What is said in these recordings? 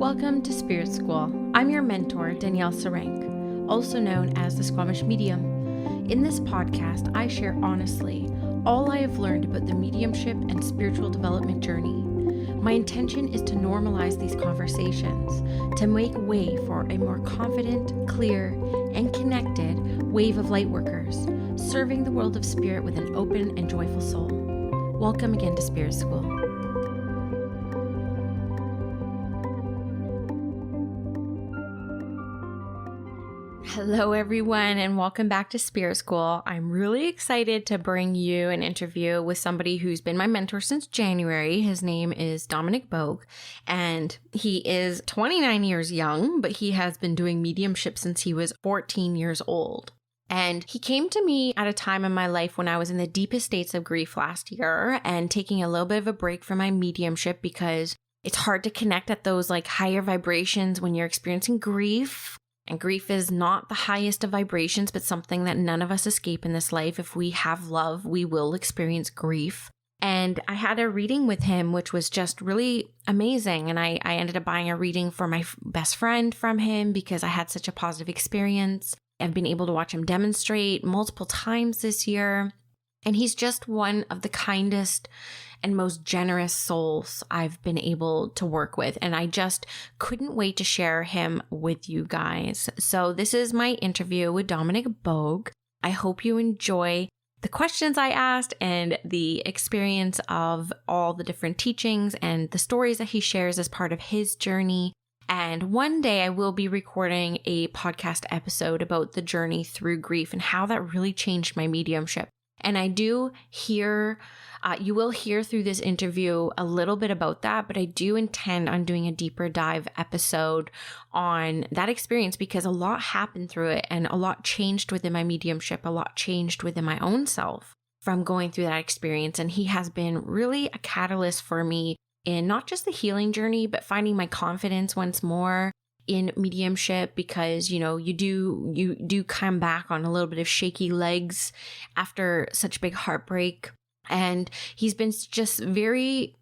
Welcome to Spirit School. I'm your mentor, Danielle Sarank, also known as the Squamish Medium. In this podcast, I share honestly all I have learned about the mediumship and spiritual development journey. My intention is to normalize these conversations, to make way for a more confident, clear, and connected wave of lightworkers, serving the world of spirit with an open and joyful soul. Welcome again to Spirit School. Hello, everyone, and welcome back to Spirit School. I'm really excited to bring you an interview with somebody who's been my mentor since January. His name is Dominic Boag, and he is 29 years young, but he has been doing mediumship since he was 14 years old. And he came to me at a time in my life when I was in the deepest states of grief last year and taking a little bit of a break from my mediumship because it's hard to connect at those higher vibrations when you're experiencing grief. And grief is not the highest of vibrations, but something that none of us escape in this life. If we have love, we will experience grief. And I had a reading with him, which was just really amazing. And I ended up buying a reading for my best friend from him because I had such a positive experience. I've been able to watch him demonstrate multiple times this year. And he's just one of the kindest and most generous souls I've been able to work with. And I just couldn't wait to share him with you guys. So this is my interview with Dominic Boag. I hope you enjoy the questions I asked and the experience of all the different teachings and the stories that he shares as part of his journey. And one day I will be recording a podcast episode about the journey through grief and how that really changed my mediumship. And I do hear, you will hear through this interview a little bit about that, but I do intend on doing a deeper dive episode on that experience because a lot happened through it and a lot changed within my mediumship, a lot changed within my own self from going through that experience. And he has been really a catalyst for me in not just the healing journey, but finding my confidence once more in mediumship because, you do come back on a little bit of shaky legs after such big heartbreak. And he's been just very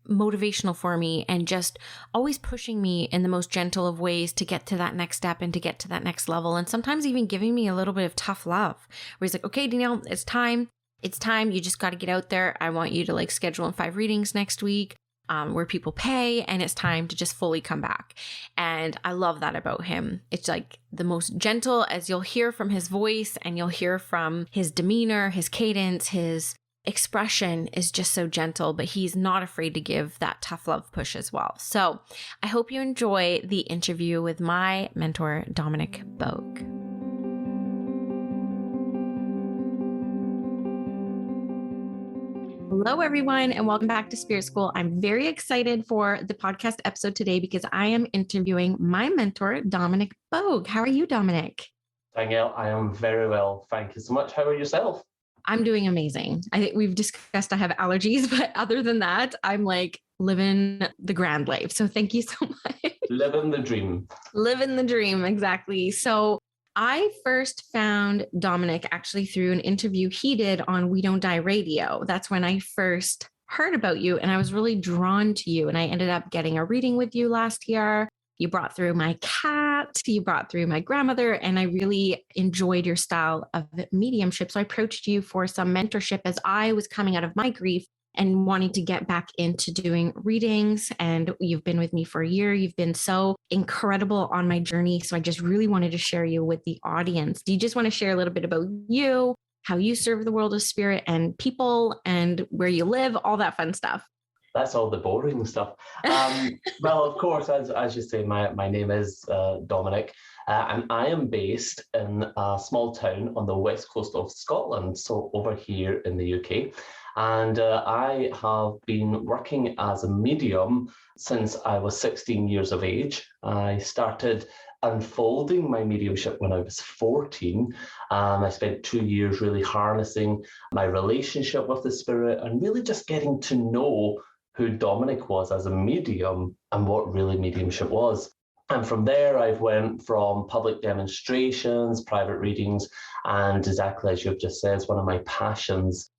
motivational for me and just always pushing me in the most gentle of ways to get to that next step and to get to that next level. And sometimes even giving me a little bit of tough love where he's like, okay, Danielle, it's time. You just got to get out there. I want you to schedule in 5 readings next week. Where people pay and it's time to just fully come back. And I love that about him. It's the most gentle, as you'll hear from his voice and you'll hear from his demeanor, his cadence, his expression is just so gentle, but he's not afraid to give that tough love push as well. So I hope you enjoy the interview with my mentor, Dominic Boag. Hello, everyone, and welcome back to Spirit School. I'm very excited for the podcast episode today because I am interviewing my mentor, Dominic Boag. How are you, Dominic? Danielle, I am very well. Thank you so much. How are yourself? I'm doing amazing. I think we've discussed I have allergies, but other than that, I'm living the grand life. So thank you so much. Living the dream. Living the dream, exactly. So I first found Dominic actually through an interview he did on We Don't Die Radio. That's when I first heard about you and I was really drawn to you. And I ended up getting a reading with you last year. You brought through my cat, you brought through my grandmother, and I really enjoyed your style of mediumship. So I approached you for some mentorship as I was coming out of my grief and wanting to get back into doing readings. And you've been with me for a year. You've been so incredible on my journey. So I just really wanted to share you with the audience. Do you just want to share a little bit about you, how you serve the world of spirit and people and where you live, all that fun stuff? That's all the boring stuff. Well, of course, as you say, my name is Dominic, and I am based in a small town on the west coast of Scotland, so over here in the UK. And I have been working as a medium since I was 16 years of age. I started unfolding my mediumship when I was 14. I spent 2 years really harnessing my relationship with the spirit and really just getting to know who Dominic was as a medium and what really mediumship was. And from there, I've went from public demonstrations, private readings, and exactly as you've just said, it's one of my passions,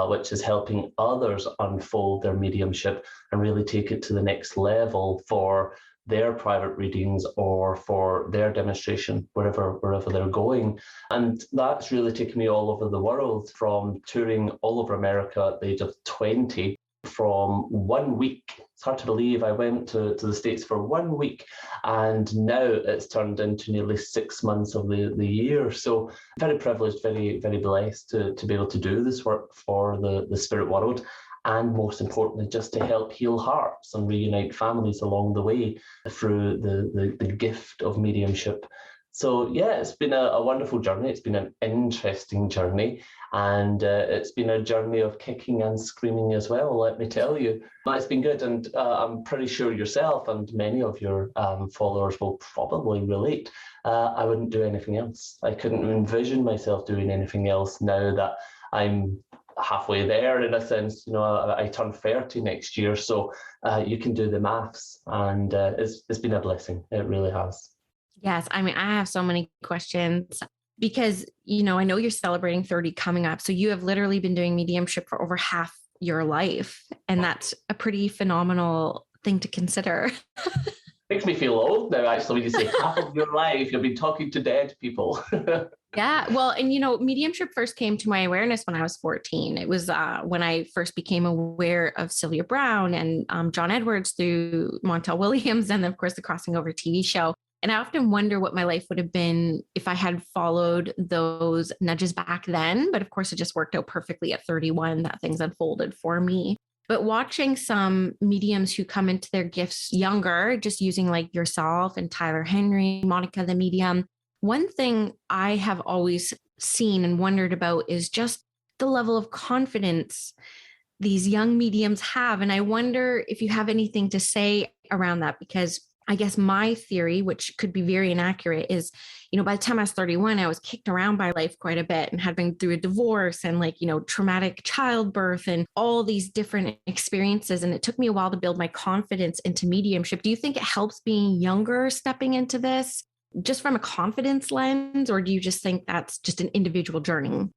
which is helping others unfold their mediumship and really take it to the next level for their private readings or for their demonstration wherever they're going. And that's really taken me all over the world, from touring all over America at the age of 20. From 1 week, it's hard to believe, I went to the States for 1 week, and now it's turned into nearly 6 months of the year. So very privileged, very, very blessed to be able to do this work for the spirit world, and most importantly, just to help heal hearts and reunite families along the way through the gift of mediumship. So yeah, it's been a wonderful journey. It's been an interesting journey, and it's been a journey of kicking and screaming as well, let me tell you. But it's been good, and I'm pretty sure yourself and many of your followers will probably relate. I wouldn't do anything else. I couldn't envision myself doing anything else now that I'm halfway there, in a sense. You know, I turn 30 next year, so you can do the maths, and it's been a blessing. It really has. Yes. I mean, I have so many questions because, you know, I know you're celebrating 30 coming up. So you have literally been doing mediumship for over half your life. And that's a pretty phenomenal thing to consider. Makes me feel old now, actually, when you say half of your life, you've been talking to dead people. Yeah. Well, and, you know, mediumship first came to my awareness when I was 14. It was when I first became aware of Sylvia Browne and John Edwards through Montel Williams, and of course, the Crossing Over TV show. And I often wonder what my life would have been if I had followed those nudges back then. But of course, it just worked out perfectly at 31 that things unfolded for me. But watching some mediums who come into their gifts younger, just using like yourself and Tyler Henry, Monica the medium, one thing I have always seen and wondered about is just the level of confidence these young mediums have. And I wonder if you have anything to say around that, because I guess my theory, which could be very inaccurate, is, you know, by the time I was 31, I was kicked around by life quite a bit and had been through a divorce and like, you know, traumatic childbirth and all these different experiences. And it took me a while to build my confidence into mediumship. Do you think it helps being younger stepping into this just from a confidence lens, or do you just think that's just an individual journey?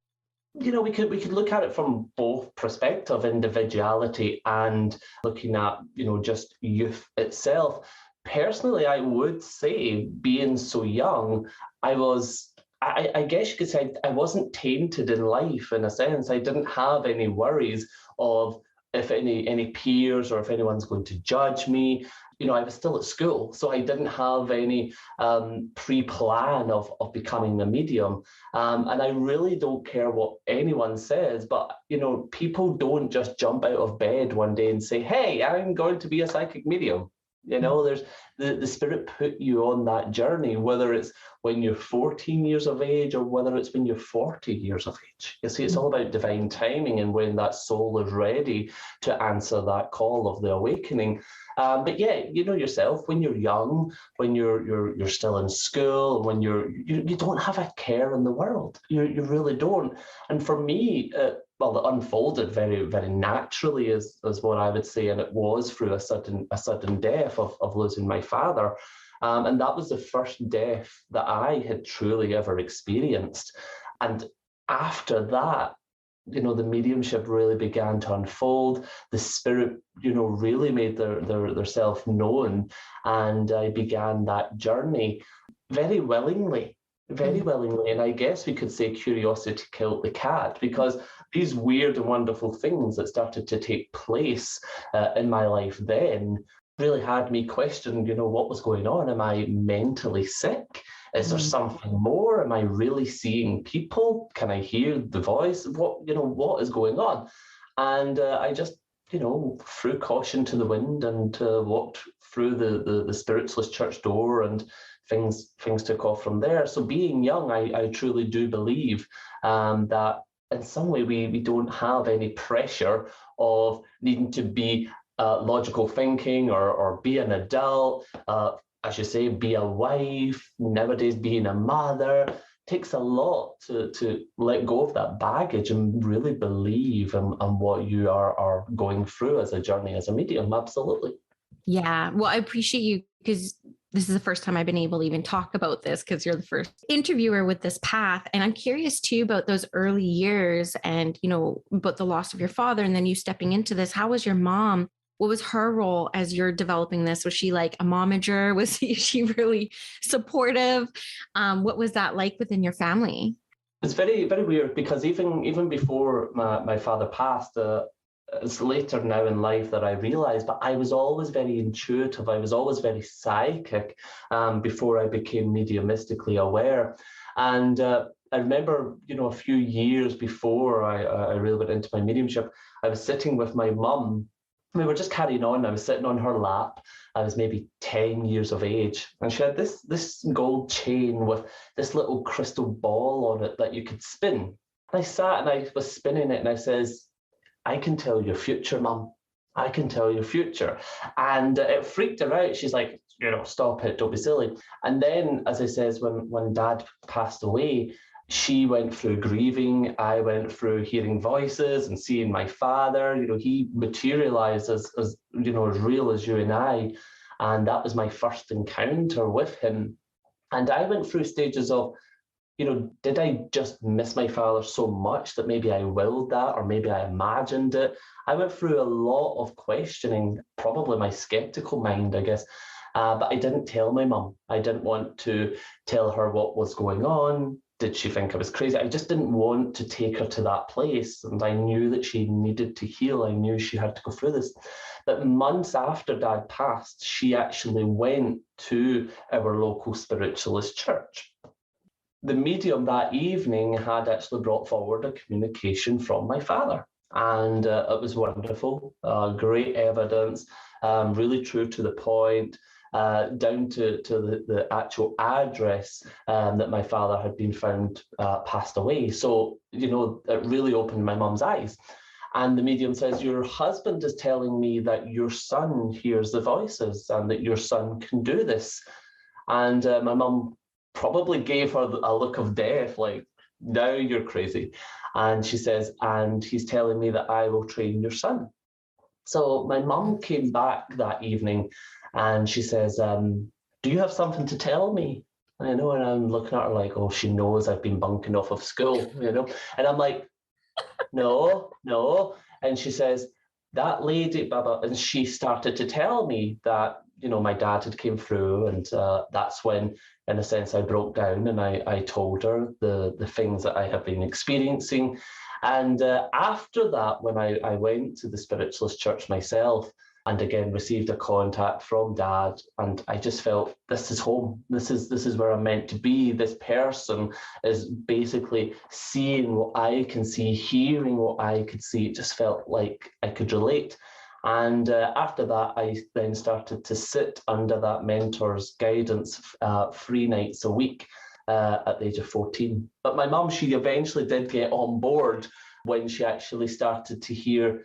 You know, we could look at it from both perspectives, individuality and looking at, you know, just youth itself. Personally, I would say, being so young, I guess you could say I wasn't tainted in life, in a sense. I didn't have any worries of if any peers or if anyone's going to judge me. You know, I was still at school, so I didn't have any pre-plan of becoming a medium. And I really don't care what anyone says, but, you know, people don't just jump out of bed one day and say, hey, I'm going to be a psychic medium. You know, there's the spirit put you on that journey, whether it's when you're 14 years of age or whether it's when you're 40 years of age. You see, it's all about divine timing and when that soul is ready to answer that call of the awakening. But yeah, you know yourself, when you're young, when you're still in school, when you don't have a care in the world. You really don't. And for me, well, it unfolded very, very naturally, is what I would say, and it was through a sudden death of losing my father, and that was the first death that I had truly ever experienced. And after that, you know, the mediumship really began to unfold. The spirit, you know, really made their self known, and I began that journey very willingly. Very willingly. And I guess we could say curiosity killed the cat, because these weird and wonderful things that started to take place in my life then really had me question, you know, what was going on? Am I mentally sick? Is there something more? Am I really seeing people? Can I hear the voice? What is going on? And I just, you know, threw caution to the wind and walked through the Spiritualist Church door, and things took off from there. So being young, I truly do believe that in some way we don't have any pressure of needing to be logical thinking or be an adult, as you say, be a wife. Nowadays, being a mother takes a lot to let go of that baggage and really believe in what you are going through as a journey as a medium. Absolutely. Yeah. Well, I appreciate you, because this is the first time I've been able to even talk about this, because you're the first interviewer with this path. And I'm curious too about those early years and, you know, about the loss of your father and then you stepping into this. How was your mom What was her role as you're developing this? Was she like a momager? Was she really supportive? What was that like within your family? It's very, very weird because even before my father passed, it's later now in life that I realized, but I was always very intuitive. I was always very psychic before I became mediumistically aware. And I remember, a few years before I really went into my mediumship, I was sitting with my mum. We were just carrying on. I was sitting on her lap. I was maybe 10 years of age. And she had this gold chain with this little crystal ball on it that you could spin. And I sat and I was spinning it and I says, I can tell your future, Mum. I can tell your future. And it freaked her out. She's like, stop it, don't be silly. And then, as I says, when Dad passed away, she went through grieving. I went through hearing voices and seeing my father. He materialized as real as you and I. And that was my first encounter with him. And I went through stages of, did I just miss my father so much that maybe I willed that, or maybe I imagined it? I went through a lot of questioning, probably my skeptical mind, I guess. But I didn't tell my mum. I didn't want to tell her what was going on. Did she think I was crazy? I just didn't want to take her to that place. And I knew that she needed to heal. I knew she had to go through this. But months after Dad passed, she actually went to our local Spiritualist Church. The medium that evening had actually brought forward a communication from my father. And it was wonderful, great evidence, really true to the point. Down to the actual address that my father had been found passed away. So, it really opened my mum's eyes. And the medium says, your husband is telling me that your son hears the voices and that your son can do this. And my mum probably gave her a look of death, like, now you're crazy. And she says, and he's telling me that I will train your son. So my mum came back that evening and she says, do you have something to tell me? And I'm looking at her like, oh, she knows I've been bunking off of school, And I'm like, no. And she says, that lady, Baba, and she started to tell me that, my dad had came through, and that's when, in a sense, I broke down and I told her the things that I have been experiencing. And after that, when I went to the Spiritualist Church myself, and again received a contact from Dad, and I just felt, this is home. This is where I'm meant to be. This person is basically seeing what I can see, hearing what I could see. It just felt like I could relate. And after that, I then started to sit under that mentor's guidance 3 nights a week at the age of 14. But my mum, she eventually did get on board when she actually started to hear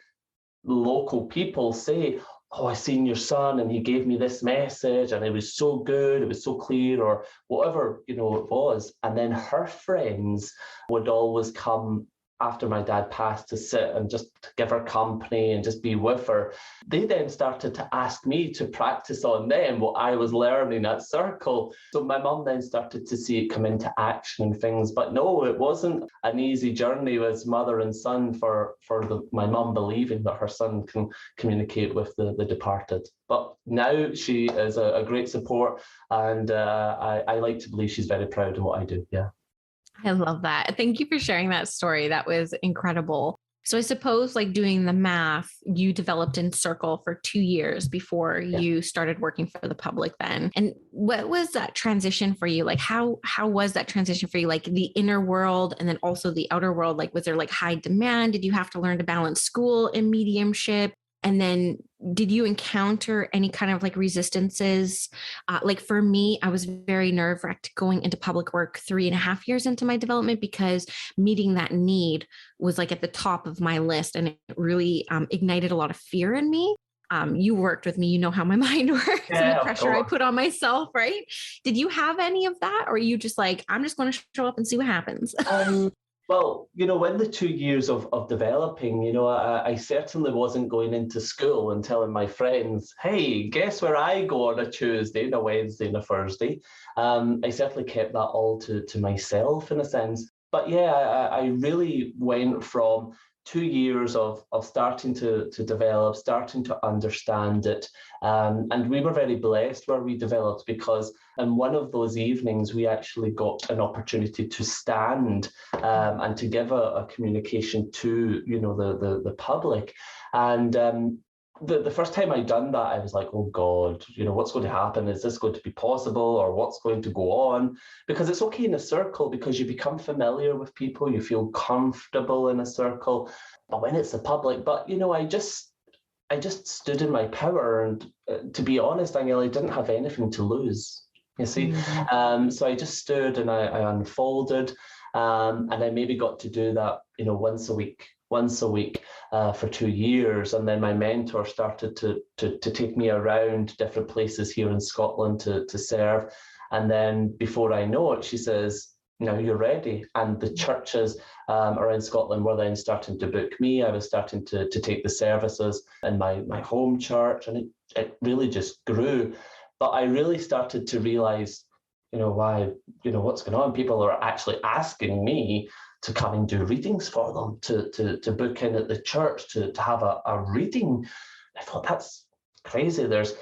local people say, oh, I seen your son and he gave me this message and it was so good, it was so clear, or whatever, it was. And then her friends would always come after my dad passed to sit and just give her company and just be with her. They then started to ask me to practice on them what I was learning at Circle. So my mum then started to see it come into action and things. But no, it wasn't an easy journey as mother and son for my mum believing that her son can communicate with the departed. But now she is a great support, and I like to believe she's very proud in what I do. Yeah. I love that. Thank you for sharing that story. That was incredible. So I suppose, like, doing the math, you developed in Circle for 2 years before you started working for the public then. And what was that transition for you? Like, how was that transition for you? Like the inner world and then also the outer world? Like, was there like high demand? Did you have to learn to balance school and mediumship? And then did you encounter any kind of like resistances? Like for me, I was very nerve-wracked going into public work 3.5 years into my development, because meeting that need was like at the top of my list, and it really ignited a lot of fear in me. You worked with me, you know how my mind works and the pressure I put on myself, right? Did you have any of that? Or are you just like, I'm just going to show up and see what happens? Well, in the 2 years of developing, I certainly wasn't going into school and telling my friends, hey, guess where I go on a Tuesday and a Wednesday and a Thursday. I certainly kept that all to myself in a sense. But yeah, I really went from 2 years of starting to develop, starting to understand it. And we were very blessed where we developed, because in one of those evenings, we actually got an opportunity to stand and to give a communication to, the public. And the first time I'd done that, I was like, oh God, what's going to happen? Is this going to be possible, or what's going to go on? Because it's okay in a circle, because you become familiar with people, you feel comfortable in a circle. But when it's the public, I just stood in my power. And to be honest, Danielle, I didn't have anything to lose, you see. Mm-hmm. So I just stood and I unfolded, and I maybe got to do that, once a week for 2 years. And then my mentor started to take me around different places here in Scotland to serve. And then before I know it, she says, now you're ready. And the churches around Scotland were then starting to book me. I was starting to take the services in my home church, and it really just grew. But I really started to realize, why, what's going on. People are actually asking me to come and do readings for them, to book in at the church, to have a reading. I thought, that's crazy. There's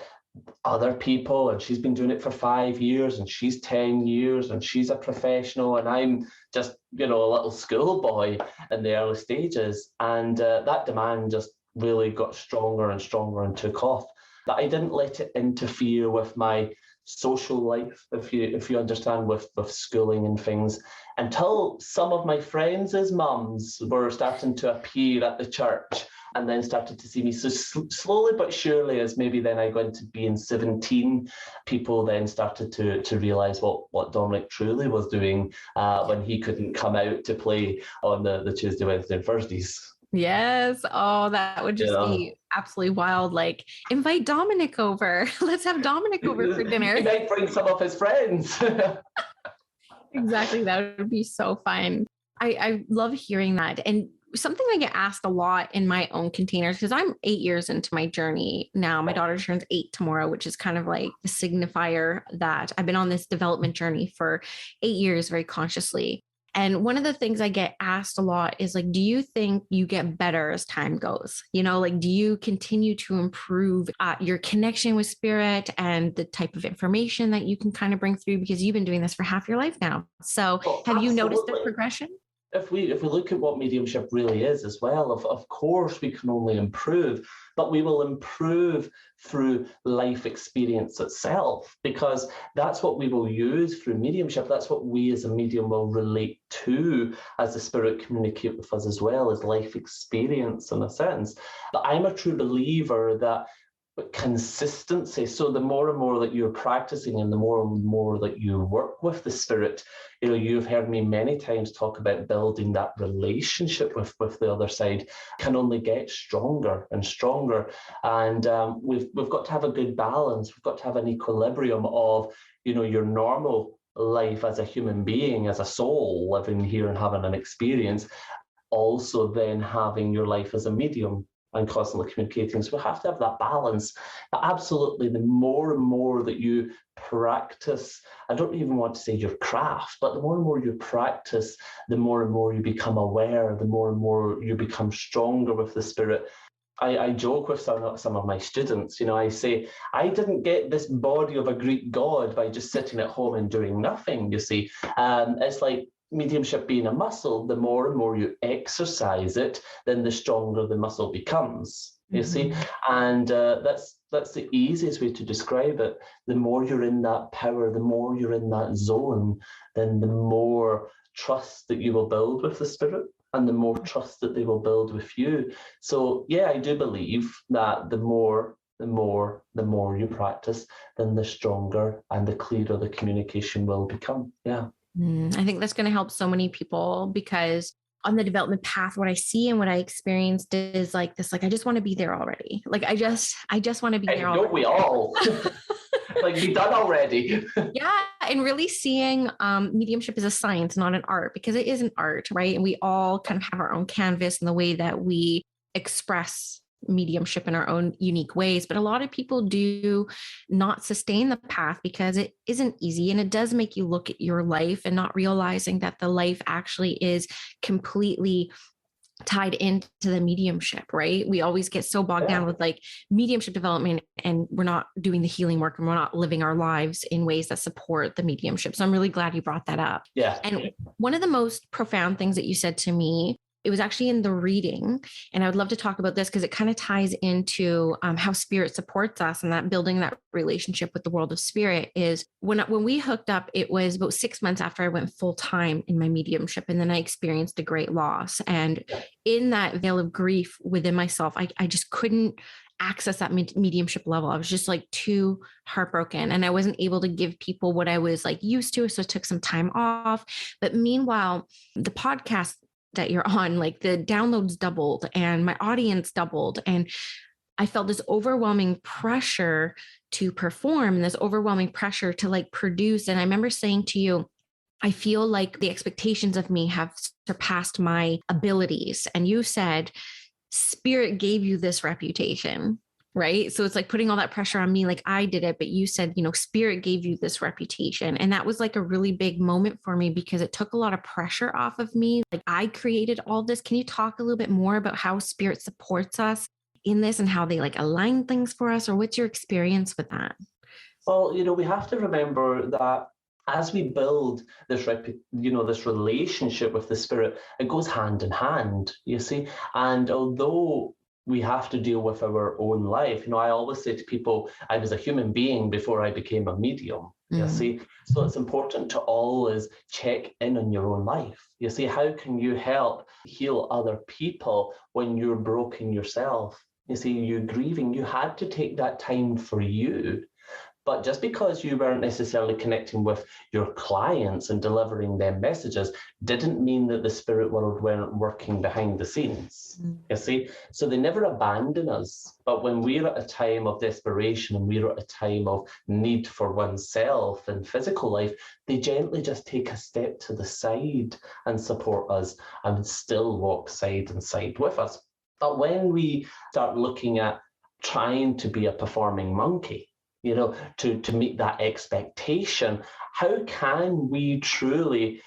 other people, and she's been doing it for 5 years, and she's 10 years, and she's a professional, and I'm just, a little schoolboy in the early stages. And that demand just really got stronger and stronger and took off. But I didn't let it interfere with my social life, if you understand, with schooling and things, until some of my friends' mums were starting to appear at the church, and then started to see me. So slowly but surely, as maybe then I got into being 17, people then started to realise what Dominic truly was doing when he couldn't come out to play on the Tuesday, Wednesday, and Thursdays. Yes. Oh, that would just be absolutely wild. Like, invite Dominic over. Let's have Dominic over for dinner. He might bring some of his friends. Exactly. That would be so fun. I love hearing that. And something I get asked a lot in my own containers, because I'm 8 years into my journey now. My daughter turns 8 tomorrow, which is kind of like the signifier that I've been on this development journey for 8 years very consciously. And one of the things I get asked a lot is like, do you think you get better as time goes? Do you continue to improve your connection with spirit and the type of information that you can kind of bring through? Because you've been doing this for half your life now. So have you noticed the progression? If we look at what mediumship really is as well, of course we can only improve, but we will improve through life experience itself, because that's what we will use through mediumship. That's what we as a medium will relate to as the spirit communicate with us as well, as life experience in a sense. But I'm a true believer that consistency, so the more and more that you're practicing, and the more that you work with the spirit, you've heard me many times talk about building that relationship with the other side, can only get stronger and stronger. And we've got to have a good balance. We've got to have an equilibrium of your normal life as a human being, as a soul living here and having an experience, also then having your life as a medium and constantly communicating. So we have to have that balance. But absolutely, the more and more that you practice, I don't even want to say your craft, but the more and more you practice, the more and more you become aware, the more and more you become stronger with the spirit. I joke with some of my students, I say, I didn't get this body of a Greek god by just sitting at home and doing nothing, you see. It's like mediumship being a muscle. The more and more you exercise it, then the stronger the muscle becomes, you see. And that's the easiest way to describe it. The more you're in that power, the more you're in that zone, then the more trust that you will build with the spirit, and the more trust that they will build with you. So yeah, I do believe that the more you practice, then the stronger and the clearer the communication will become. Yeah. I think that's going to help so many people, because on the development path, what I see and what I experienced is like this, like, I just want to be there already. Like, I just want to be there already. Don't we all? Like, be done already. Yeah. And really seeing mediumship as a science, not an art, because it is an art, right? And we all kind of have our own canvas and the way that we express mediumship in our own unique ways. But a lot of people do not sustain the path because it isn't easy. And it does make you look at your life and not realizing that the life actually is completely tied into the mediumship, right? We always get so bogged down with like mediumship development, and we're not doing the healing work, and we're not living our lives in ways that support the mediumship. So I'm really glad you brought that up. Yeah. And one of the most profound things that you said to me, it was actually in the reading, and I would love to talk about this because it kind of ties into how spirit supports us, and that building that relationship with the world of spirit is when we hooked up, it was about 6 months after I went full time in my mediumship, and then I experienced a great loss. And in that veil of grief within myself, I just couldn't access that mediumship level. I was just like too heartbroken, and I wasn't able to give people what I was like used to. So I took some time off. But meanwhile, the podcast that you're on, like the downloads doubled and my audience doubled. And I felt this overwhelming pressure to perform, this overwhelming pressure to like produce. And I remember saying to you, I feel like the expectations of me have surpassed my abilities. And you said, spirit gave you this reputation, right? So it's like putting all that pressure on me, like I did it, but you said, spirit gave you this reputation. And that was like a really big moment for me because it took a lot of pressure off of me. Like I created all this. Can you talk a little bit more about how spirit supports us in this and how they like align things for us, or what's your experience with that? Well, we have to remember that as we build this, this relationship with the spirit, it goes hand in hand, you see. And although we have to deal with our own life, I always say to people, I was a human being before I became a medium, you see. So it's important to always check in on your own life. You see, how can you help heal other people when you're broken yourself? You see, you're grieving, you had to take that time for you. But just because you weren't necessarily connecting with your clients and delivering them messages didn't mean that the spirit world weren't working behind the scenes, you see? So they never abandon us. But when we're at a time of desperation and we're at a time of need for oneself and physical life, they gently just take a step to the side and support us and still walk side and side with us. But when we start looking at trying to be a performing monkey, to meet that expectation, how can we truly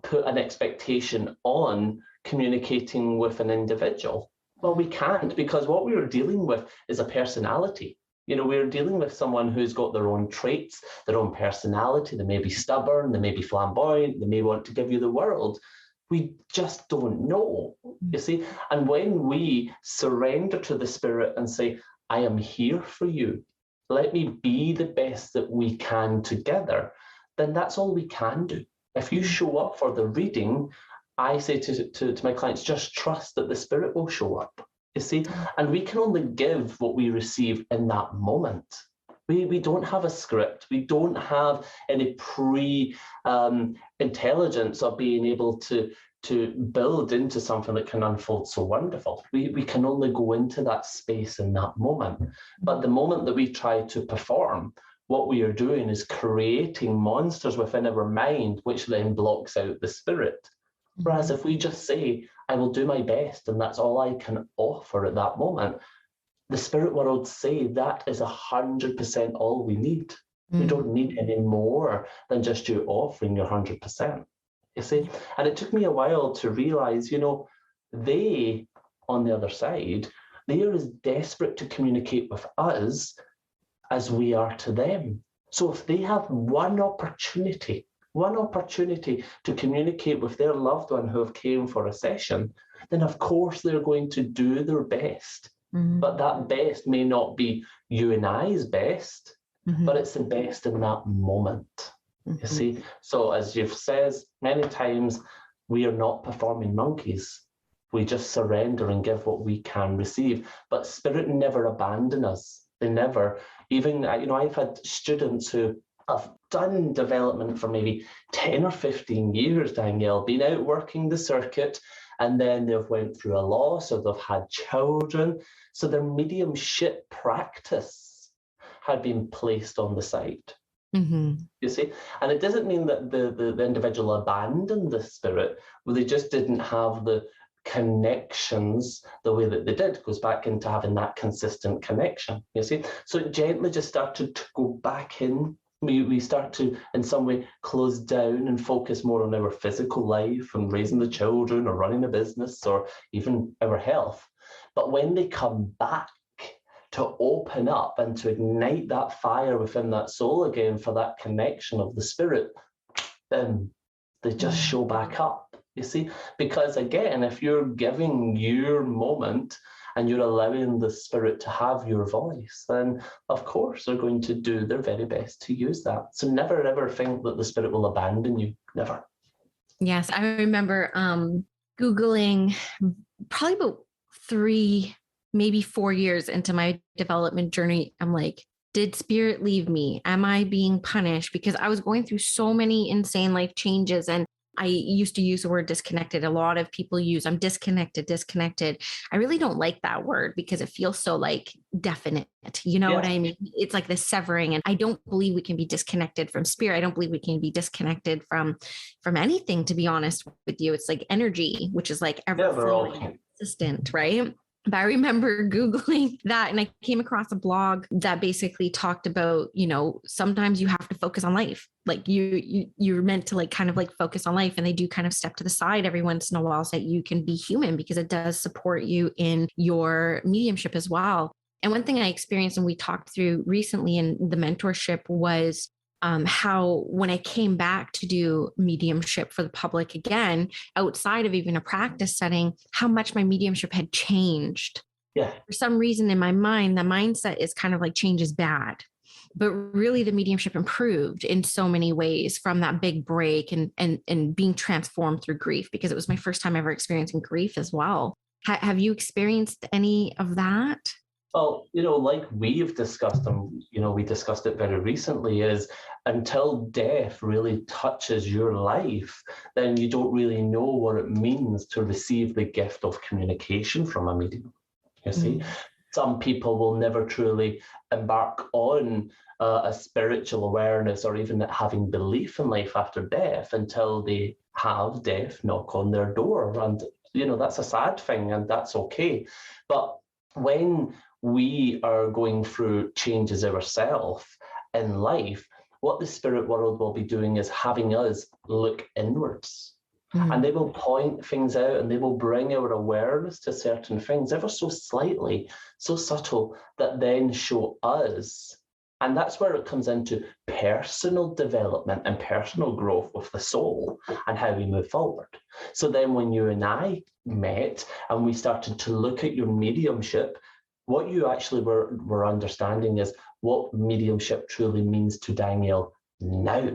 put an expectation on communicating with an individual? Well, we can't, because what we're dealing with is a personality. We're dealing with someone who's got their own traits, their own personality. They may be stubborn, they may be flamboyant, they may want to give you the world. We just don't know, you see. And when we surrender to the spirit and say, I am here for you, let me be the best that we can together, then that's all we can do. If you show up for the reading, I say to my clients, just trust that the spirit will show up, you see. And we can only give what we receive in that moment. We don't have a script. We don't have any intelligence of being able to build into something that can unfold so wonderful. We can only go into that space in that moment. But the moment that we try to perform, what we are doing is creating monsters within our mind, which then blocks out the spirit. Whereas if we just say, I will do my best, and that's all I can offer at that moment, the spirit world say that is 100% all we need. We don't need any more than just you offering your 100%. You see, and it took me a while to realize, they, on the other side, they are as desperate to communicate with us as we are to them. So if they have one opportunity to communicate with their loved one who have came for a session, then of course they're going to do their best. But that best may not be you and I's best, but it's the best in that moment. You see, so as you've said many times, we are not performing monkeys. We just surrender and give what we can receive. But spirit never abandon us. They never. Even, I've had students who have done development for maybe 10 or 15 years, Danielle, been out working the circuit, and then they've went through a loss or they've had children. So their mediumship practice had been placed on the side. You see, and it doesn't mean that the individual abandoned the spirit. Well, they just didn't have the connections the way that they did. It goes back into having that consistent connection, you see. So it gently just started to go back in We start to, in some way, close down and focus more on our physical life and raising the children or running a business or even our health. But when they come back to open up and to ignite that fire within that soul again for that connection of the spirit, then they just show back up, you see? Because again, if you're giving your moment and you're allowing the spirit to have your voice, then of course they're going to do their very best to use that. So never ever think that the spirit will abandon you. Never. Yes, I remember Googling probably about 3, maybe 4 years into my development journey. I'm like, did spirit leave me? Am I being punished? Because I was going through so many insane life changes. And I used to use the word disconnected. A lot of people use, I'm disconnected. I really don't like that word because it feels so like definite. You know what I mean? It's like the severing. And I don't believe we can be disconnected from spirit. I don't believe we can be disconnected from anything, to be honest with you. It's like energy, which is like ever flowing, consistent, right? But I remember Googling that and I came across a blog that basically talked about, sometimes you have to focus on life. Like you're meant to like kind of like focus on life, and they do kind of step to the side every once in a while so that you can be human, because it does support you in your mediumship as well. And one thing I experienced and we talked through recently in the mentorship was how when I came back to do mediumship for the public again, outside of even a practice setting, how much my mediumship had changed. Yeah. For some reason in my mind, the mindset is kind of like change is bad. But really the mediumship improved in so many ways from that big break and being transformed through grief, because it was my first time ever experiencing grief as well. Have you experienced any of that? Well, like we've discussed, and we discussed it very recently, is until death really touches your life, then you don't really know what it means to receive the gift of communication from a medium. You see, some people will never truly embark on a spiritual awareness or even having belief in life after death until they have death knock on their door. And, that's a sad thing, and that's okay. But when we are going through changes ourselves in life, what the spirit world will be doing is having us look inwards. And they will point things out and they will bring our awareness to certain things ever so slightly, so subtle, that then show us. And that's where it comes into personal development and personal growth with the soul and how we move forward. So then when you and I met and we started to look at your mediumship, what you actually were understanding is what mediumship truly means to Danielle now,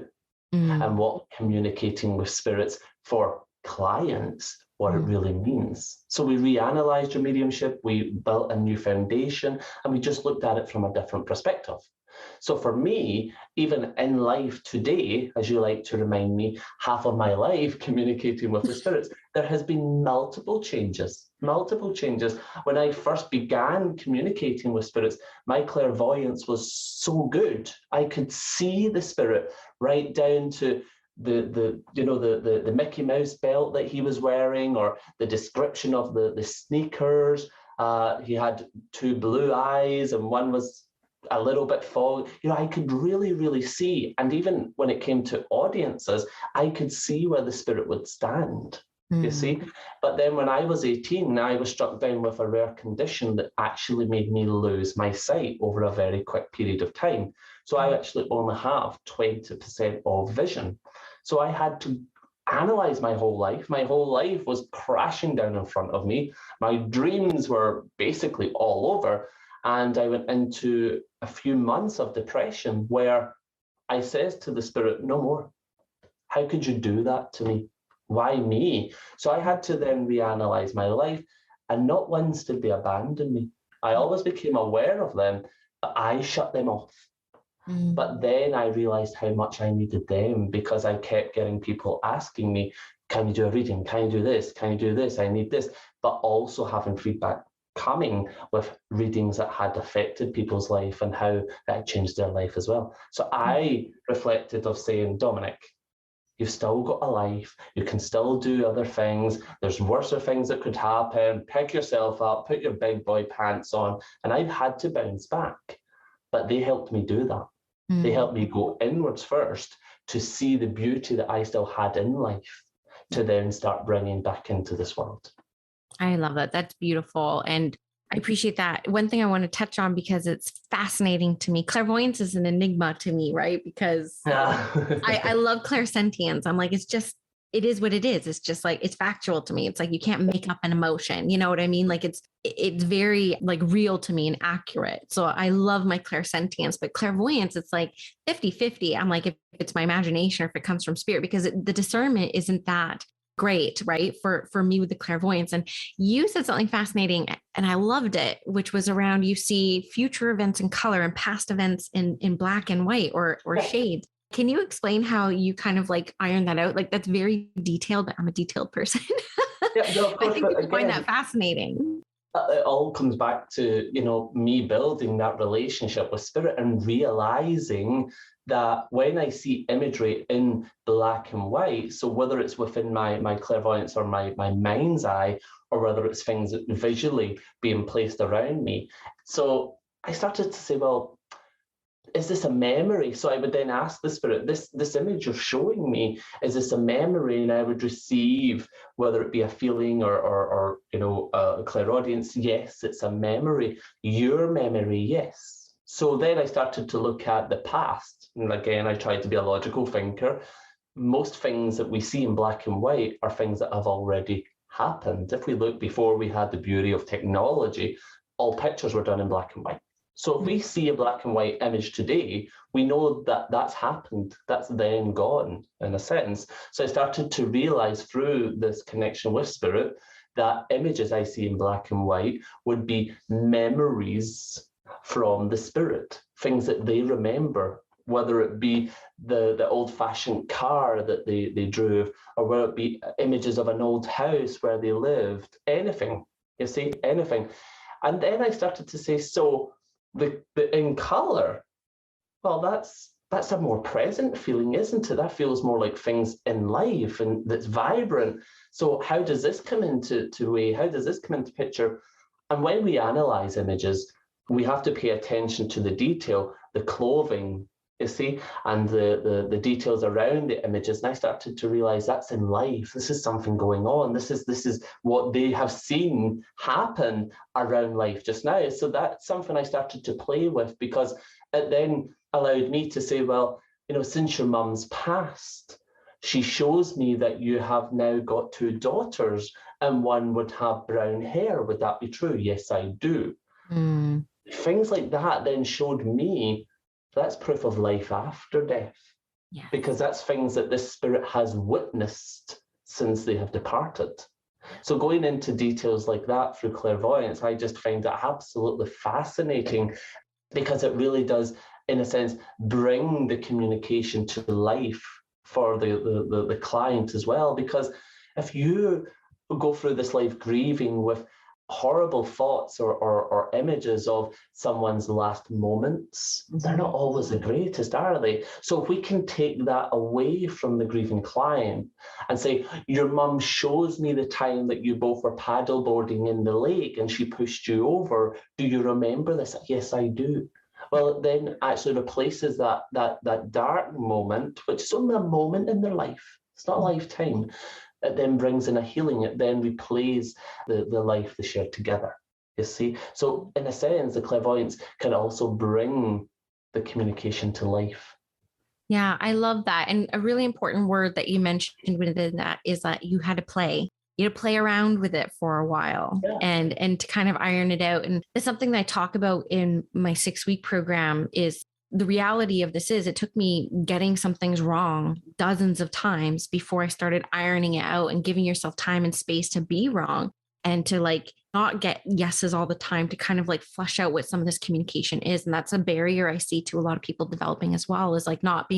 and what communicating with spirits for clients, what it really means. So we reanalyzed your mediumship, we built a new foundation, and we just looked at it from a different perspective. So for me, even in life today, as you like to remind me, half of my life communicating with the spirits, there has been multiple changes. When I first began communicating with spirits, my clairvoyance was so good. I could see the spirit right down to the Mickey Mouse belt that he was wearing, or the description of the sneakers. He had 2 blue eyes and one was a little bit foggy. I could really, really see. And even when it came to audiences, I could see where the spirit would stand. You see? But then when I was 18, I was struck down with a rare condition that actually made me lose my sight over a very quick period of time. So I actually only have 20% of vision. So I had to analyze my whole life. My whole life was crashing down in front of me. My dreams were basically all over. And I went into a few months of depression where I says to the spirit, no more. How could you do that to me? Why me? So I had to then reanalyze my life, and not once did they abandon me. I always became aware of them, but I shut them off. But then I realized how much I needed them, because I kept getting people asking me, can you do a reading? Can you do this? Can you do this? I need this. But also having feedback coming with readings that had affected people's life and how that changed their life as well. So I reflected of saying, Dominic, you've still got a life, you can still do other things, there's worse things that could happen, pick yourself up, put your big boy pants on. And I've had to bounce back, but they helped me do that. They helped me go inwards first to see the beauty that I still had in life, to then start bringing back into this world. I love that. That's beautiful. And I appreciate that. One thing I want to touch on, because it's fascinating to me, clairvoyance is an enigma to me, right? Because I love clairsentience. I'm like, it is what it is. It's just like, it's factual to me. It's like, you can't make up an emotion. You know what I mean? Like it's very like real to me and accurate. So I love my clairsentience, but clairvoyance, it's like 50-50. I'm like, if it's my imagination or if it comes from spirit, because the discernment isn't that great, right? For me with the clairvoyance. And you said something fascinating and I loved it, which was around, you see future events in color and past events in black and white or shades. Can you explain how you kind of like iron that out? Like that's very detailed, but I'm a detailed person. Yeah, no, of course, I think people find that fascinating. It all comes back to, me building that relationship with spirit and realizing that when I see imagery in black and white, so whether it's within my clairvoyance or my mind's eye, or whether it's things visually being placed around me. So I started to say, well, is this a memory? So I would then ask the spirit, this image you're showing me, is this a memory? And I would receive, whether it be a feeling or a clairaudience, yes, it's a memory. Your memory, yes. So then I started to look at the past. And again, I tried to be a logical thinker. Most things that we see in black and white are things that have already happened. If we look before we had the beauty of technology, all pictures were done in black and white. So if we see a black and white image today, we know that that's happened, that's then gone in a sense. So I started to realize through this connection with spirit that images I see in black and white would be memories from the spirit, things that they remember, whether it be the old-fashioned car that they drove, or whether it be images of an old house where they lived, anything, you see, anything. And then I started to say, so the in color, well, that's a more present feeling, isn't it? That feels more like things in life and that's vibrant. So how does this come into way? How does this come into picture? And when we analyze images, we have to pay attention to the detail, the clothing, you see, and the details around the images. And I started to realize that's in life. This is something going on. This is what they have seen happen around life just now. So that's something I started to play with, because it then allowed me to say, well, since your mum's passed, she shows me that you have now got 2 daughters and one would have brown hair. Would that be true? Yes, I do. Things like that then showed me that's proof of life after death. Yeah. Because that's things that this spirit has witnessed since they have departed. So going into details like that through clairvoyance, I just find it absolutely fascinating, because it really does, in a sense, bring the communication to life for the client as well. Because if you go through this life grieving with horrible thoughts or images of someone's last moments, they're not always the greatest, are they? So if we can take that away from the grieving client and say, your mum shows me the time that you both were paddleboarding in the lake and she pushed you over. Do you remember this? Yes, I do. Well, it then actually replaces that dark moment, which is only a moment in their life. It's not a lifetime. It then brings in a healing. It then replays the life they shared together, you see. So in a sense, the clairvoyance can also bring the communication to life. Yeah, I love that. And a really important word that you mentioned within that is that you had to play. You had to play around with it for a while, yeah, and to kind of iron it out. And it's something that I talk about in my 6-week program. Is the reality of this is it took me getting some things wrong dozens of times before I started ironing it out and giving yourself time and space to be wrong and to like not get yeses all the time, to kind of like flesh out what some of this communication is. And that's a barrier I see to a lot of people developing as well, is like not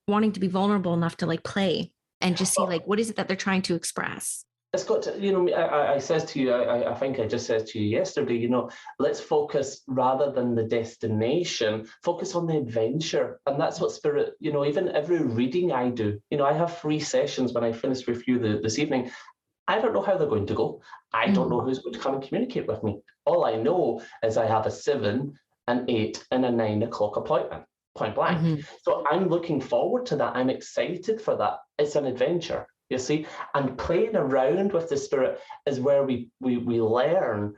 wanting to be vulnerable enough to like play and just see like, what is it that they're trying to express? It's got to, I says to you, I think I just said to you yesterday, let's focus rather than the destination, focus on the adventure. And that's what spirit, even every reading I do, I have 3 sessions when I finish with you this evening. I don't know how they're going to go. I don't know who's going to come and communicate with me. All I know is I have a 7, an 8, and a 9 o'clock appointment. point blank. Mm-hmm. So I'm looking forward to that. I'm excited for that. It's an adventure, you see, and playing around with the spirit is where we learn.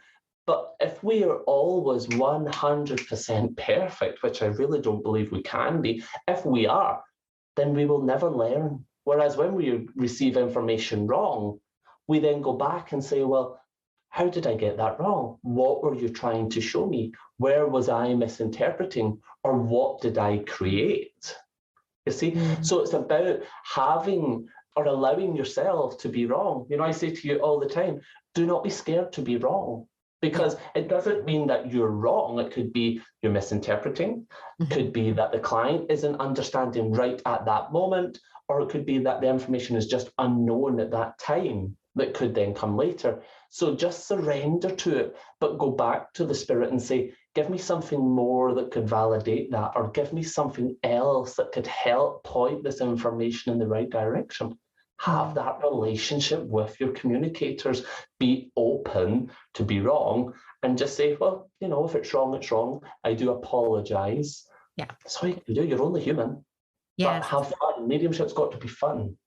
But if we are always 100% perfect, which I really don't believe we can be, if we are, then we will never learn. Whereas when we receive information wrong, we then go back and say, well, how did I get that wrong? What were you trying to show me? Where was I misinterpreting? Or what did I create? You see? Mm-hmm. So it's about having or allowing yourself to be wrong. You know, I say to you all the time, do not be scared to be wrong. Because it doesn't mean that you're wrong. It could be you're misinterpreting. Mm-hmm. Could be that the client isn't understanding right at that moment, or it could be that the information is just unknown at that time that could then come later. So just surrender to it, but go back to the spirit and say, give me something more that could validate that, or give me something else that could help point this information in the right direction. Have that relationship with your communicators. Be open to be wrong and just say, well, you know, if it's wrong, it's wrong. I do apologize. Yeah. That's all you can do. You're only human. Yes. But have fun. Mediumship's got to be fun.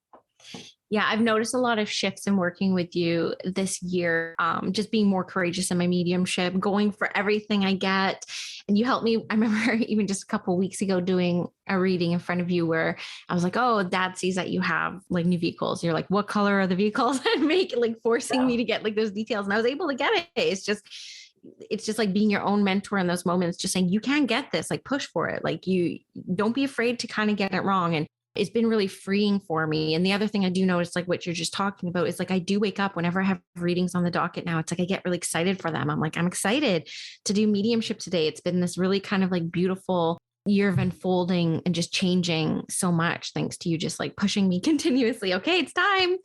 Yeah, I've noticed a lot of shifts in working with you this year, just being more courageous in my mediumship, going for everything I get. And you helped me. I remember even just a couple of weeks ago doing a reading in front of you where I was like, oh, Dad sees that you have like new vehicles. You're like, what color are the vehicles? And forcing me to get like those details. And I was able to get it. It's just like being your own mentor in those moments, just saying, you can get this, like push for it. Like you don't be afraid to kind of get it wrong. And it's been really freeing for me. And the other thing I do notice, like what you're just talking about, is like I do wake up whenever I have readings on the docket now. It's like I get really excited for them. I'm like, I'm excited to do mediumship today. It's been this really kind of like beautiful year of unfolding and just changing so much, thanks to you just like pushing me continuously. Okay, it's time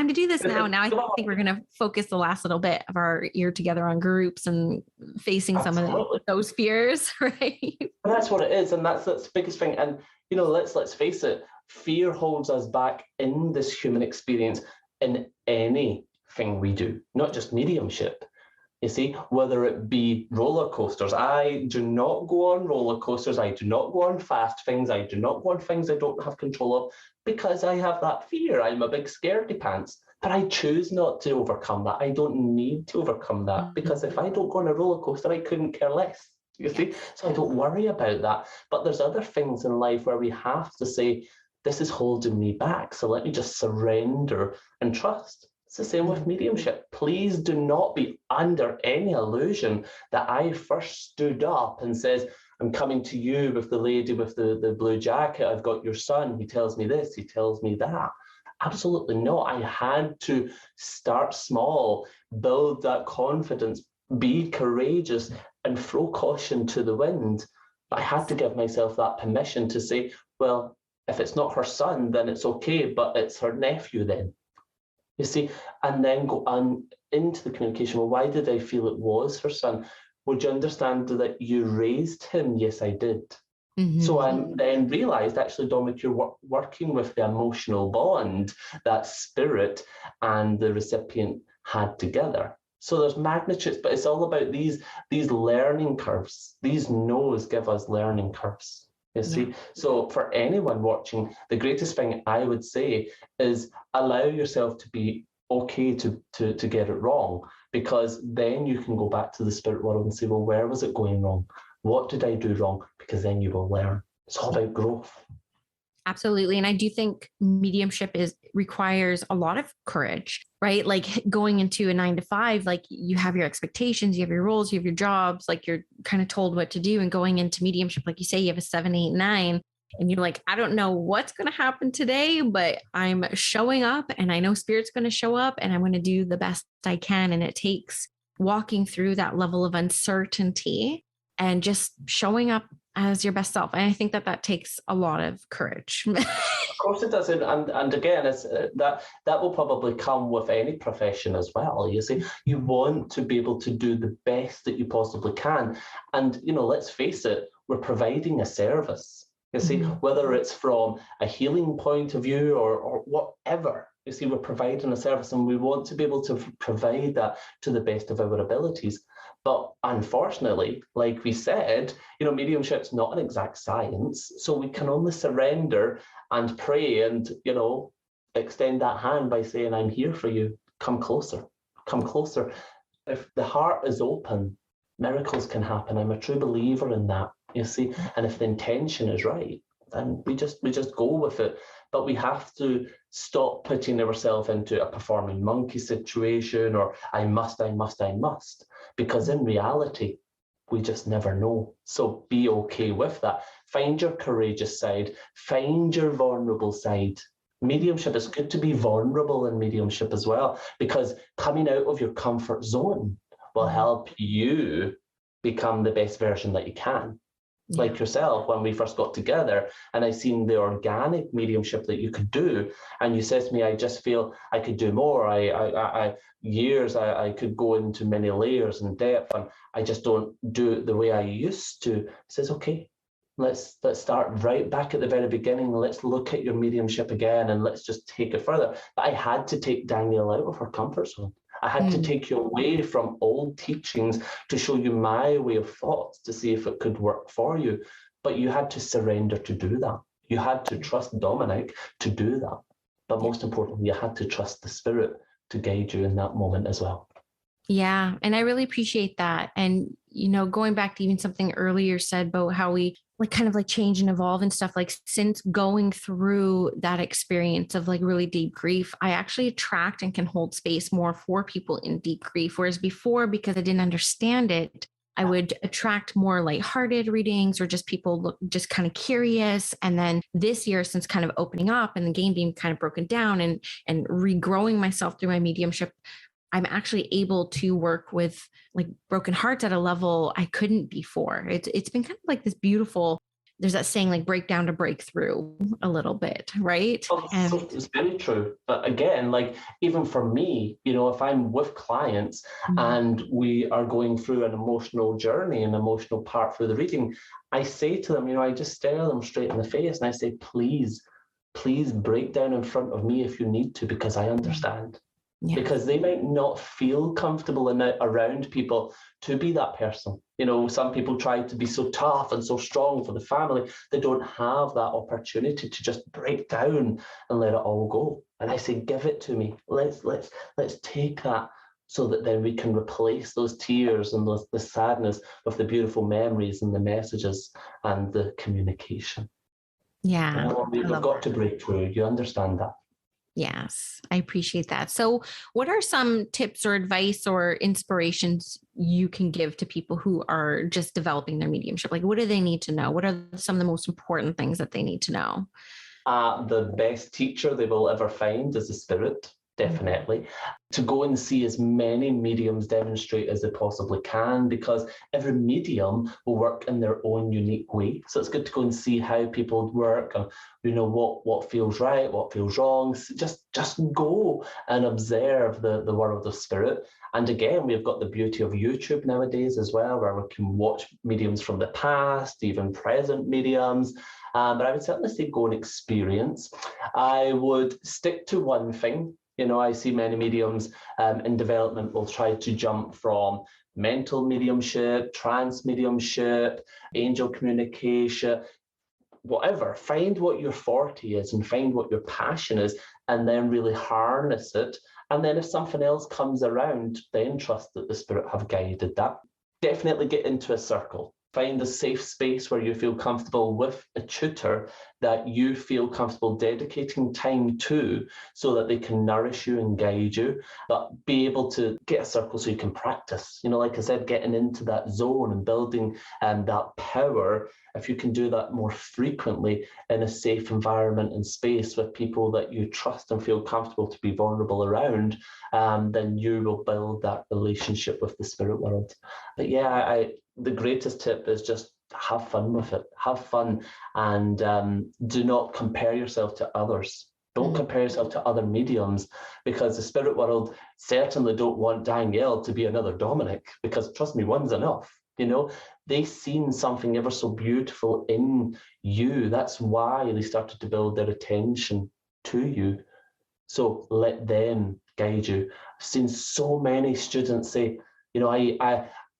to do this now. Now I think we're going to focus the last little bit of our year together on groups and facing some of those fears, right? And that's what it is. And that's the biggest thing. And, you know, let's face it, fear holds us back in this human experience in anything we do, not just mediumship. You see, whether it be roller coasters. I do not go on roller coasters. I do not go on fast things. I do not go on things I don't have control of because I have that fear. I'm a big scaredy pants. But I choose not to overcome that. I don't need to overcome that because if I don't go on a roller coaster, I couldn't care less. You see? So I don't worry about that. But there's other things in life where we have to say, this is holding me back. So let me just surrender and trust. It's the same with mediumship. Please do not be under any illusion that I first stood up and says, I'm coming to you with the lady with the blue jacket. I've got your son. He tells me this. He tells me that. Absolutely not. I had to start small, build that confidence, be courageous, and throw caution to the wind. I had to give myself that permission to say, well, if it's not her son, then it's okay, but it's her nephew then. You see, and then go on into the communication. Well, why did I feel it was her son? Would you understand that you raised him? Yes, I did. Mm-hmm. So I then realized, actually, Dominic, you're working with the emotional bond that spirit and the recipient had together. So there's magnitudes, but it's all about these learning curves. These no's give us learning curves. You see, so for anyone watching, the greatest thing I would say is allow yourself to be okay to get it wrong, because then you can go back to the spirit world and say, well, where was it going wrong? What did I do wrong? Because then you will learn. It's all about growth. Absolutely. And I do think mediumship requires a lot of courage, right? Like going into a 9-to-5, like you have your expectations, you have your roles, you have your jobs, like you're kind of told what to do. And going into mediumship, like you say, you have a 7, 8, 9, and you're like, I don't know what's going to happen today, but I'm showing up and I know spirit's going to show up and I'm going to do the best I can. And it takes walking through that level of uncertainty and just showing up as your best self. And I think that takes a lot of courage. Of course it does. And again, it's that will probably come with any profession as well. You see, you want to be able to do the best that you possibly can. And, you know, let's face it, we're providing a service. You see, whether it's from a healing point of view or whatever, You see, we're providing a service and we want to be able to provide that to the best of our abilities. But unfortunately, like we said, mediumship's not an exact science. So we can only surrender and pray and, extend that hand by saying, I'm here for you. Come closer. Come closer. If the heart is open, miracles can happen. I'm a true believer in that, you see. And if the intention is right, then we just go with it. But we have to stop putting ourselves into a performing monkey situation or I must, because in reality, we just never know. So be okay with that. Find your courageous side, find your vulnerable side. Mediumship, it's good to be vulnerable in mediumship as well, because coming out of your comfort zone will help you become the best version that you can. Yeah. Like yourself, when we first got together and I seen the organic mediumship that you could do, and you said to me, I just feel I could do more. I could go into many layers and depth, and I just don't do it the way I used to. I says, okay, let's start right back at the very beginning. Let's look at your mediumship again and let's just take it further. But I had to take Danielle out of her comfort zone. I had to take you away from old teachings to show you my way of thoughts to see if it could work for you. But you had to surrender to do that. You had to trust Dominic to do that. But most importantly, you had to trust the Spirit to guide you in that moment as well. Yeah. And I really appreciate that. And, going back to even something earlier said about how we kind of change and evolve and stuff, since going through that experience of really deep grief, I actually attract and can hold space more for people in deep grief. Whereas before, because I didn't understand it, I would attract more lighthearted readings or just people just kind of curious. And then this year, since kind of opening up and the game being kind of broken down and regrowing myself through my mediumship, I'm actually able to work with broken hearts at a level I couldn't before. It's been kind of this beautiful, there's that saying break down to break through a little bit, right? It's very true. But again, even for me, if I'm with clients and we are going through an emotional journey, an emotional part through the reading, I say to them, I just stare them straight in the face and I say, please break down in front of me if you need to, because I understand. Yeah. Because they might not feel comfortable around people to be that person. Some people try to be so tough and so strong for the family. They don't have that opportunity to just break down and let it all go. And I say, give it to me. Let's take that so that then we can replace those tears and the sadness with the beautiful memories and the messages and the communication. Yeah. We've got to break through. You understand that? Yes, I appreciate that. So what are some tips or advice or inspirations you can give to people who are just developing their mediumship? What do they need to know? What are some of the most important things that they need to know? The best teacher they will ever find is the Spirit. Definitely. To go and see as many mediums demonstrate as they possibly can, because every medium will work in their own unique way. So it's good to go and see how people work and what feels right, what feels wrong. So just go and observe the world of spirit. And again, we've got the beauty of YouTube nowadays as well, where we can watch mediums from the past, even present mediums. But I would certainly say go and experience. I would stick to one thing. I see many mediums in development will try to jump from mental mediumship, trance mediumship, angel communication, whatever. Find what your forte is and find what your passion is, and then really harness it. And then if something else comes around, then trust that the Spirit have guided that. Definitely get into a circle. Find a safe space where you feel comfortable with a tutor that you feel comfortable dedicating time to, so that they can nourish you and guide you, but be able to get a circle so you can practice. Like I said, getting into that zone and building that power. If you can do that more frequently in a safe environment and space with people that you trust and feel comfortable to be vulnerable around, then you will build that relationship with the spirit world. But yeah, the greatest tip is just have fun with it. Have fun, and do not compare yourself to others. Don't compare yourself to other mediums, because the spirit world certainly don't want Danielle to be another Dominic, because trust me, one's enough. They've seen something ever so beautiful in you. That's why they started to build their attention to you. So let them guide you. I've seen so many students say,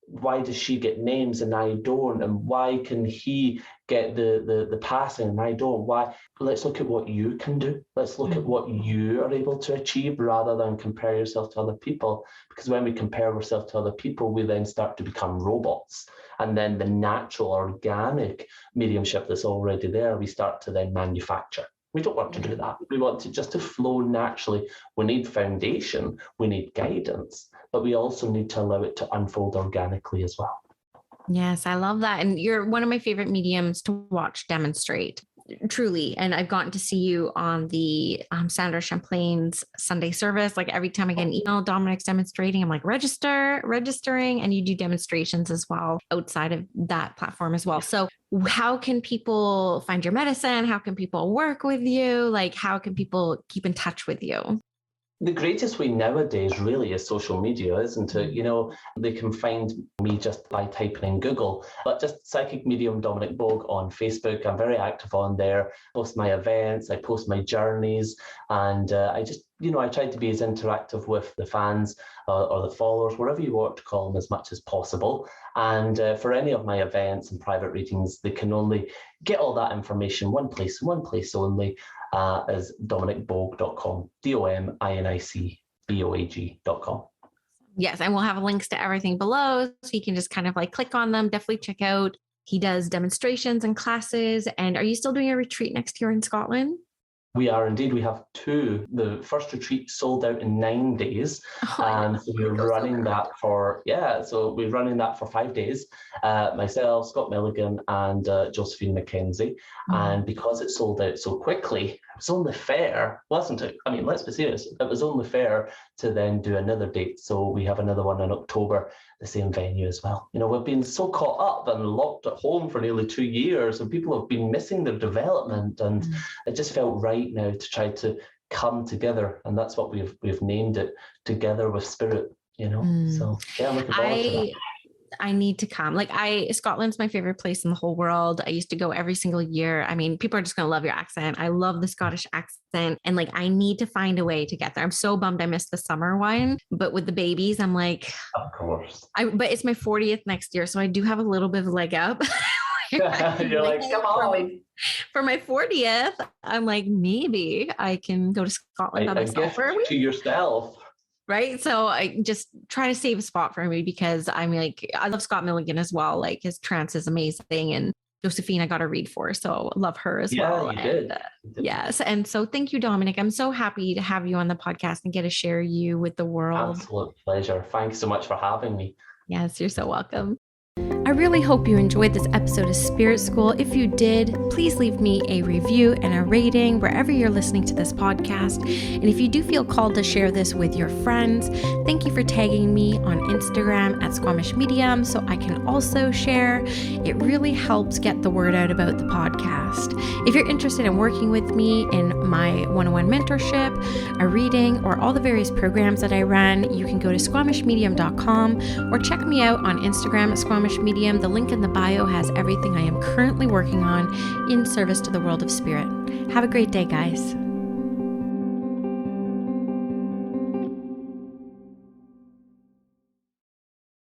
why does she get names and I don't? And why can he get the passing and I don't? Why? Let's look at what you can do. Let's look at what you are able to achieve rather than compare yourself to other people. Because when we compare ourselves to other people, we then start to become robots. And then the natural, organic mediumship that's already there, we start to then manufacture. We don't want to do that. We want to just to flow naturally. We need foundation, we need guidance, but we also need to allow it to unfold organically as well. Yes, I love that. And you're one of my favorite mediums to watch demonstrate, truly. And I've gotten to see you on the Sandra Champlain's Sunday service. Like every time I get an email, Dominic's demonstrating, I'm like, registering, and you do demonstrations as well outside of that platform as well. So how can people find your medicine? How can people work with you? Like, how can people keep in touch with you? The greatest way nowadays really is social media, isn't it? They can find me just by typing in Google, but just Psychic Medium Dominic Boag on Facebook. I'm very active on there. I post my events, I post my journeys, and I just, I try to be as interactive with the fans or the followers, whatever you want to call them, as much as possible. And for any of my events and private readings, they can only get all that information one place only. Is dominicboag.com, DOMINICBOAG.com. Yes, and we'll have links to everything below, so you can just kind of like click on them. Definitely check out. He does demonstrations and classes. And are you still doing a retreat next year in Scotland? We are indeed. We have two. The first retreat sold out in 9 days. So we're running that for 5 days. Myself, Scott Milligan, and Josephine McKenzie. And because it sold out so quickly, it was only fair, wasn't it? I mean, let's be serious. It was only fair to then do another date. So we have another one in October, the same venue as well. We've been so caught up and locked at home for nearly 2 years, and people have been missing their development. And it just felt right now to try to come together. And that's what we've named it, Together with Spirit, So yeah, I'm looking forward to that. I need to come. Scotland's my favorite place in the whole world. I used to go every single year. I mean, people are just going to love your accent. I love the Scottish accent. And I need to find a way to get there. I'm so bummed I missed the summer one, but with the babies, I'm like, of course. But it's my 40th next year. So I do have a little bit of a leg up. You're like, come on. For my 40th, I'm like, maybe I can go to Scotland by myself for a week. To yourself. Right. So I just try to save a spot for me, because I'm like, I love Scott Milligan as well. Like his trance is amazing. And Josephine, I got to read for, so love her as well. You did. Yes. And so thank you, Dominic. I'm so happy to have you on the podcast and get to share you with the world. Absolute pleasure. Thanks so much for having me. Yes, you're so welcome. I really hope you enjoyed this episode of Spirit School. If you did, please leave me a review and a rating wherever you're listening to this podcast. And if you do feel called to share this with your friends, thank you for tagging me on Instagram at Squamish Medium so I can also share. It really helps get the word out about the podcast. If you're interested in working with me in my one-on-one mentorship, a reading, or all the various programs that I run, you can go to squamishmedium.com or check me out on Instagram at Squamish Medium. The link in the bio has everything I am currently working on in service to the world of spirit. Have a great day, guys.